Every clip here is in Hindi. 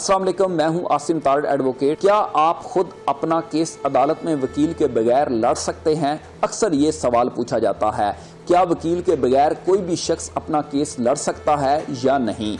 अस्सलाम वालेकुम, मैं हूं आसिम तारड़ एडवोकेट। क्या आप खुद अपना केस अदालत में वकील के बगैर लड़ सकते हैं? अक्सर ये सवाल पूछा जाता है, क्या वकील के बगैर कोई भी शख्स अपना केस लड़ सकता है या नहीं?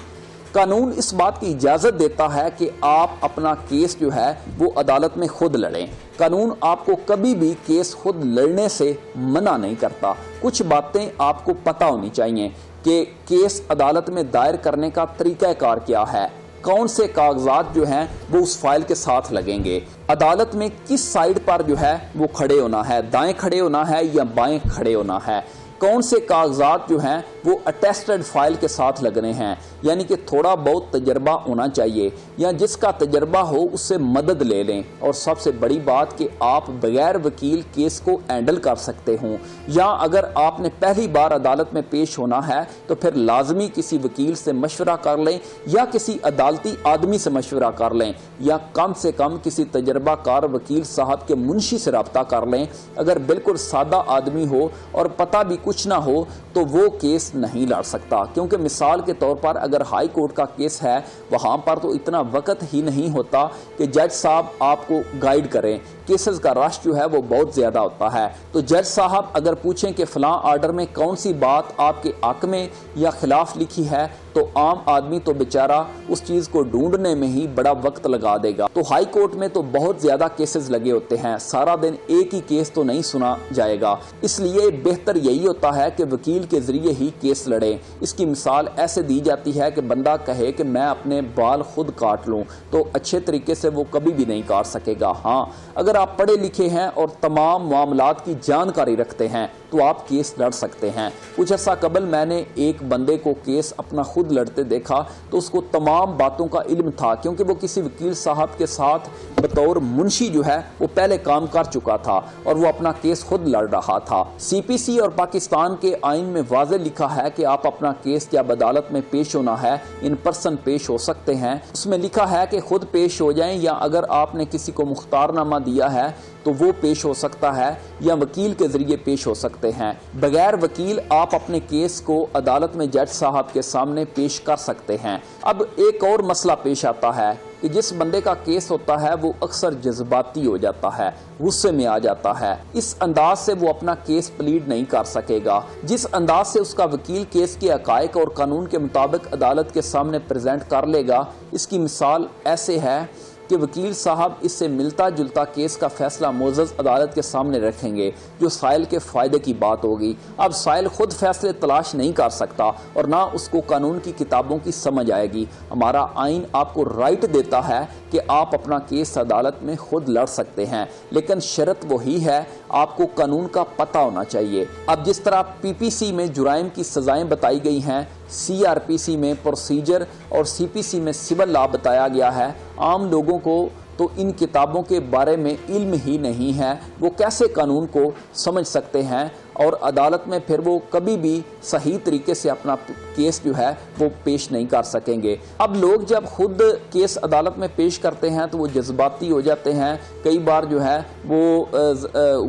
कानून इस बात की इजाज़त देता है कि आप अपना केस जो है वो अदालत में खुद लड़ें। कानून आपको कभी भी केस खुद लड़ने से मना नहीं करता। कुछ बातें आपको पता होनी चाहिए कि केस अदालत में दायर करने का तरीक़ाकार क्या है, कौन से कागजात जो हैं वो उस फाइल के साथ लगेंगे, अदालत में किस साइड पर जो है वो खड़े होना है, दाएं खड़े होना है या बाएं खड़े होना है, कौन से कागजात जो हैं वो अटेस्टेड फाइल के साथ लगने हैं, यानी कि थोड़ा बहुत तजर्बा होना चाहिए या जिसका तजर्बा हो उससे मदद ले लें। और सबसे बड़ी बात कि आप बगैर वकील केस को हैंडल कर सकते हों, या अगर आपने पहली बार अदालत में पेश होना है तो फिर लाजमी किसी वकील से मशवरा कर लें या किसी अदालती आदमी से मशवरा कर लें या कम से कम किसी तजर्बाकार वकील साहब के मुंशी से रब्ता कर लें। अगर बिल्कुल सादा आदमी हो और पता भी कुछ ना हो तो वो केस नहीं लड़ सकता, क्योंकि मिसाल के तौर पर अगर हाई कोर्ट का केस है वहां पर तो इतना वक्त ही नहीं होता कि जज साहब आपको गाइड करें। केसेस का रश जो है वो बहुत ज्यादा होता है, तो जज साहब अगर पूछें कि फलां आर्डर में कौन सी बात आपके हक में या खिलाफ लिखी है तो आम आदमी तो बेचारा उस चीज को ढूंढने में ही बड़ा वक्त लगा देगा। तो हाई कोर्ट में तो बहुत ज्यादा केसेस लगे होते हैं, सारा दिन एक ही केस तो नहीं सुना जाएगा। इसलिए बेहतर यही होता है कि वकील के जरिए ही केस लड़े। इसकी मिसाल ऐसे दी जाती है कि बंदा कहे कि मैं अपने बाल खुद काट लूं, तो अच्छे तरीके से वो कभी भी नहीं काट सकेगा। हाँ, अगर आप पढ़े लिखे हैं और तमाम मामलात की जानकारी रखते हैं तो आप केस लड़ सकते हैं। कुछ अर्सा कबल मैंने एक बंदे को केस अपना खुद लड़ते देखा तो उसको तमाम बातों का इल्म था, क्योंकि वो किसी वकील साहब के साथ बतौर मुंशी जो है वो पहले काम कर चुका था और वो अपना केस खुद लड़ रहा था। सीपीसी और पाकिस्तान के आइन में वाज़े लिखा है कि आप अपना केस जब अदालत में पेश होना है इन पर्सन पेश हो सकते हैं। उसमें लिखा है कि खुद पेश हो जाएं या अगर आपने किसी को मुख्तारनामा दिया है तो वो पेश हो सकता है या वकील के जरिए पेश हो सकते हैं। बगैर वकील आप अपने केस को अदालत में जज साहब के सामने पेश कर सकते हैं। अब एक और मसला पेश आता है कि जिस बंदे का केस होता है वो अक्सर जज्बाती हो जाता है, गुस्से में आ जाता है। इस अंदाज से वो अपना केस प्लीड नहीं कर सकेगा। जिस अंदाज से उसका वकील केस के हकायक और कानून के मुताबिक अदालत के सामने प्रेजेंट कर लेगा, इसकी मिसाल ऐसे है कि वकील साहब इससे मिलता जुलता केस का फैसला मोअज़्ज़ज़ अदालत के सामने रखेंगे जो साइल के फ़ायदे की बात होगी। अब साइल खुद फैसले तलाश नहीं कर सकता और ना उसको कानून की किताबों की समझ आएगी। हमारा आइन आपको राइट देता है कि आप अपना केस अदालत में खुद लड़ सकते हैं, लेकिन शर्त वही है, आपको कानून का पता होना चाहिए। अब जिस तरह पीपीसी में जुराइम की सजाएं बताई गई हैं, सीआरपीसी में प्रोसीजर और सीपीसी में सिविल लॉ बताया गया है, आम लोगों को तो इन किताबों के बारे में इल्म ही नहीं है, वो कैसे कानून को समझ सकते हैं और अदालत में फिर वो कभी भी सही तरीके से अपना केस जो है वो पेश नहीं कर सकेंगे। अब लोग जब खुद केस अदालत में पेश करते हैं तो वो जज्बाती हो जाते हैं, कई बार जो है वो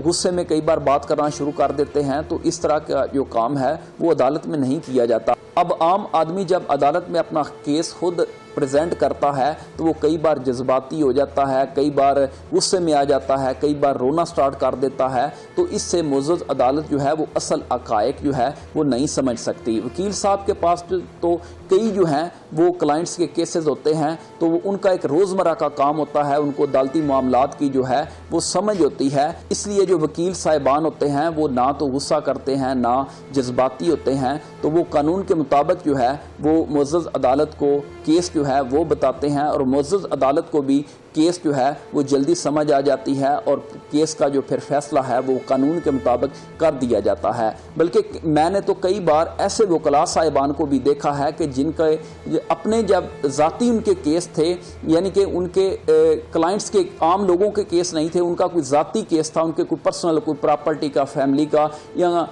गुस्से में कई बार बात करना शुरू कर देते हैं, तो इस तरह का जो काम है वो अदालत में नहीं किया जाता। अब आम आदमी जब अदालत में अपना केस खुद प्रेजेंट करता है तो वो कई बार जज्बाती हो जाता है, कई बार गुस्से में आ जाता है, कई बार रोना स्टार्ट कर देता है, तो इससे मुअज़्ज़ज़ अदालत जो है वो असल हक़ाइक़ जो है वो नहीं समझ सकती। वकील साहब के पास तो कई जो हैं वो क्लाइंट्स के केसेस होते हैं, तो वो उनका एक रोज़मर्रा का काम होता है, उनको अदालती मामलात की जो है वो समझ होती है। इसलिए जो वकील साहिबान होते हैं वो ना तो गुस्सा करते हैं ना जज्बाती होते हैं, तो वो कानून के मुताबिक जो है वो मुअज़्ज़ज़ अदालत को केस जो है वो बताते हैं और मुअज़्ज़ज़ अदालत को भी केस जो है वो जल्दी समझ आ जाती है और केस का जो फिर फैसला है वो कानून के मुताबिक कर दिया जाता है। बल्कि मैंने तो कई बार ऐसे वकला साहिबान को भी देखा है कि जिनके अपने जब ज़ाती उनके केस थे, यानी कि उनके क्लाइंट्स के आम लोगों के केस नहीं थे, उनका कोई ज़ाती केस था, उनके कोई पर्सनल कोई प्रॉपर्टी का, फैमिली का या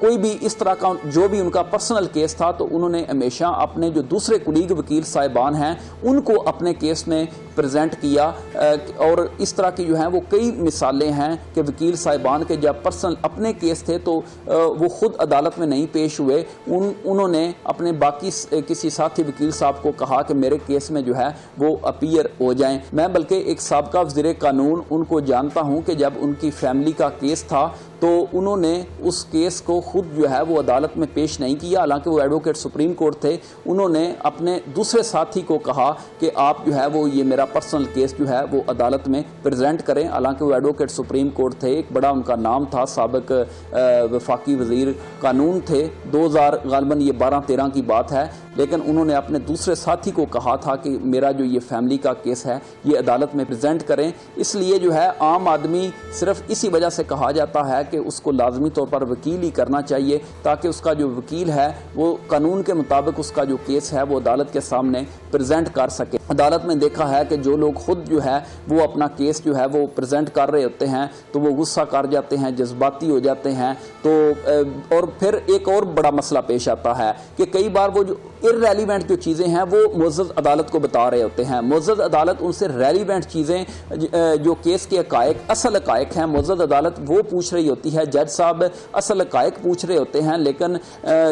कोई भी इस तरह का जो भी उनका पर्सनल केस था, तो उन्होंने हमेशा अपने जो दूसरे कुलीग वकील साहिबान साहिबान हैं उनको अपने केस में प्रेजेंट किया। और इस तरह की जो है वो कई मिसालें हैं कि वकील साहिबान के जब पर्सनल अपने केस थे तो वो खुद अदालत में नहीं पेश हुए, उन्होंने अपने बाकी किसी साथी वकील साहब को कहा कि मेरे केस में जो है वो अपीयर हो जाएं। मैं बल्कि एक साबका वज़ीर कानून उनको जानता हूं कि जब उनकी फैमिली का केस था तो उन्होंने उस केस को खुद जो है वो अदालत में पेश नहीं किया, हालांकि वो एडवोकेट सुप्रीम कोर्ट थे। उन्होंने अपने दूसरे साथी को कहा कि आप जो है वो ये मेरा पर्सनल केस जो है वो अदालत में प्रेजेंट करें, हालांकि वो एडवोकेट सुप्रीम कोर्ट थे, एक बड़ा उनका नाम था, साबिक वफाकी वज़ीर कानून थे, 2000 गालबन ये 12-13 की बात है। लेकिन उन्होंने अपने दूसरे साथी को कहा था कि मेरा जो ये फैमिली का केस है ये अदालत में प्रेजेंट करें। इसलिए जो है आम आदमी सिर्फ इसी वजह से कहा जाता है कि उसको लाजमी तौर पर वकील ही करना चाहिए, ताकि उसका जो वकील है वो कानून के मुताबिक उसका जो केस है वो अदालत के सामने प्रेजेंट कर सके। अदालत में देखा है कि जो लोग खुद जो है वो अपना केस जो है वो प्रेजेंट कर रहे होते हैं तो वो गुस्सा कर जाते हैं, जज्बाती हो जाते हैं। तो और फिर एक और बड़ा मसला पेश आता है कि कई बार वो जो इररेलीवेंट जो चीज़ें हैं वो मुअज़्ज़ज़ अदालत को बता रहे होते हैं। मुअज़्ज़ज़ अदालत उनसे रेलीवेंट चीज़ें जो केस के हक़ाइक़ असल हक़ाइक़ हैं मुअज़्ज़ज़ अदालत वो पूछ रही होती है। जज साहब असल हक़ाइक़ पूछ रहे होते हैं, लेकिन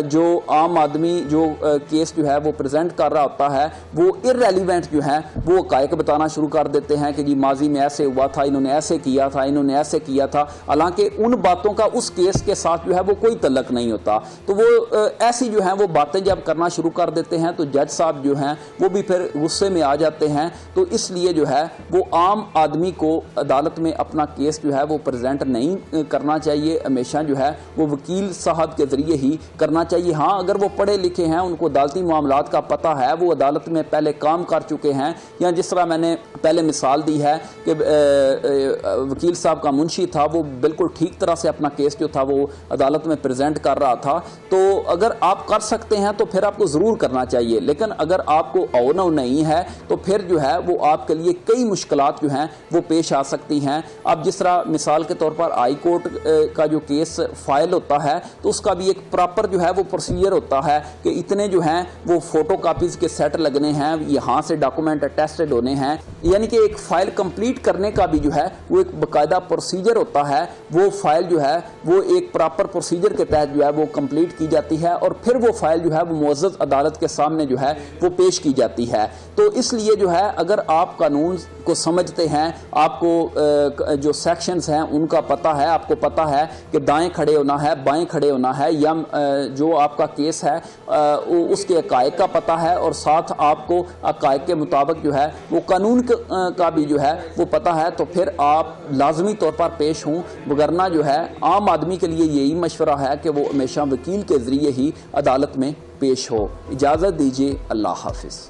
जो आम आदमी जो केस जो है वो प्रेजेंट कर रहा होता है वो इररेलीवेंट जो है वो हक़ाइक़ बताना शुरू कर देते हैं कि जी माजी में ऐसे हुआ था, इन्होंने ऐसे किया था, इन्होंने ऐसे किया था, हालांकि उन बातों का उस केस के साथ जो है वो कोई तल्लक नहीं होता। तो वो ऐसी जो है वो बातें जब करना शुरू कर देते हैं तो जज साहब जो हैं वो भी फिर गुस्से में आ जाते हैं। तो इसलिए जो है वो आम आदमी को अदालत में अपना केस जो है वो प्रेजेंट नहीं करना चाहिए, हमेशा जो है वो वकील साहब के ज़रिए ही करना चाहिए। हाँ, अगर वो पढ़े लिखे हैं, उनको अदालती मामलात का पता है, वो अदालत में पहले काम कर चुके हैं, या जिस तरह मैंने पहले मिसाल दी है कि वकील साहब का मुंशी था वो बिल्कुल ठीक तरह से अपना केस जो था वो अदालत में प्रेजेंट कर रहा था। तो अगर आप कर सकते हैं तो फिर आपको ज़रूर करना चाहिए, लेकिन अगर आपको औन नहीं है तो फिर जो है वो आपके लिए कई मुश्किलात जो हैं वो पेश आ सकती हैं। अब जिस तरह मिसाल के तौर पर हाई कोर्ट का जो केस फाइल होता है तो उसका भी एक प्रॉपर जो है वो प्रोसीजर होता है कि इतने जो हैं वो फोटो कापीज़ के सेट लगने हैं, यहाँ से डॉक्यूमेंट अटेस्टेड होने हैं, यानी कि एक फ़ाइल कंप्लीट करने का भी जो है वो एक बाकायदा प्रोसीजर होता है। वो फाइल जो है वो एक प्रॉपर प्रोसीजर के तहत जो है वो कंप्लीट की जाती है और फिर वो फाइल जो है वो मुअज़्ज़ज़ अदालत के सामने जो है वो पेश की जाती है। तो इसलिए जो है अगर आप कानून को समझते हैं, आपको जो सेक्शंस हैं उनका पता है, आपको पता है कि दाएं खड़े होना है, बाएं खड़े होना है, या जो आपका केस है उसके हक़ाइक़ का पता है, और साथ आपको हक़ाइक़ के मुताबिक जो है वो कानून का भी जो है वो पता है, तो फिर आप लाजमी तौर पर पेश हों। वगरना जो है आम आदमी के लिए यही मशवरा है कि वो हमेशा वकील के ज़रिए ही अदालत में पेश हो। इजाज़त दीजिए, अल्लाह हाफ़िज़।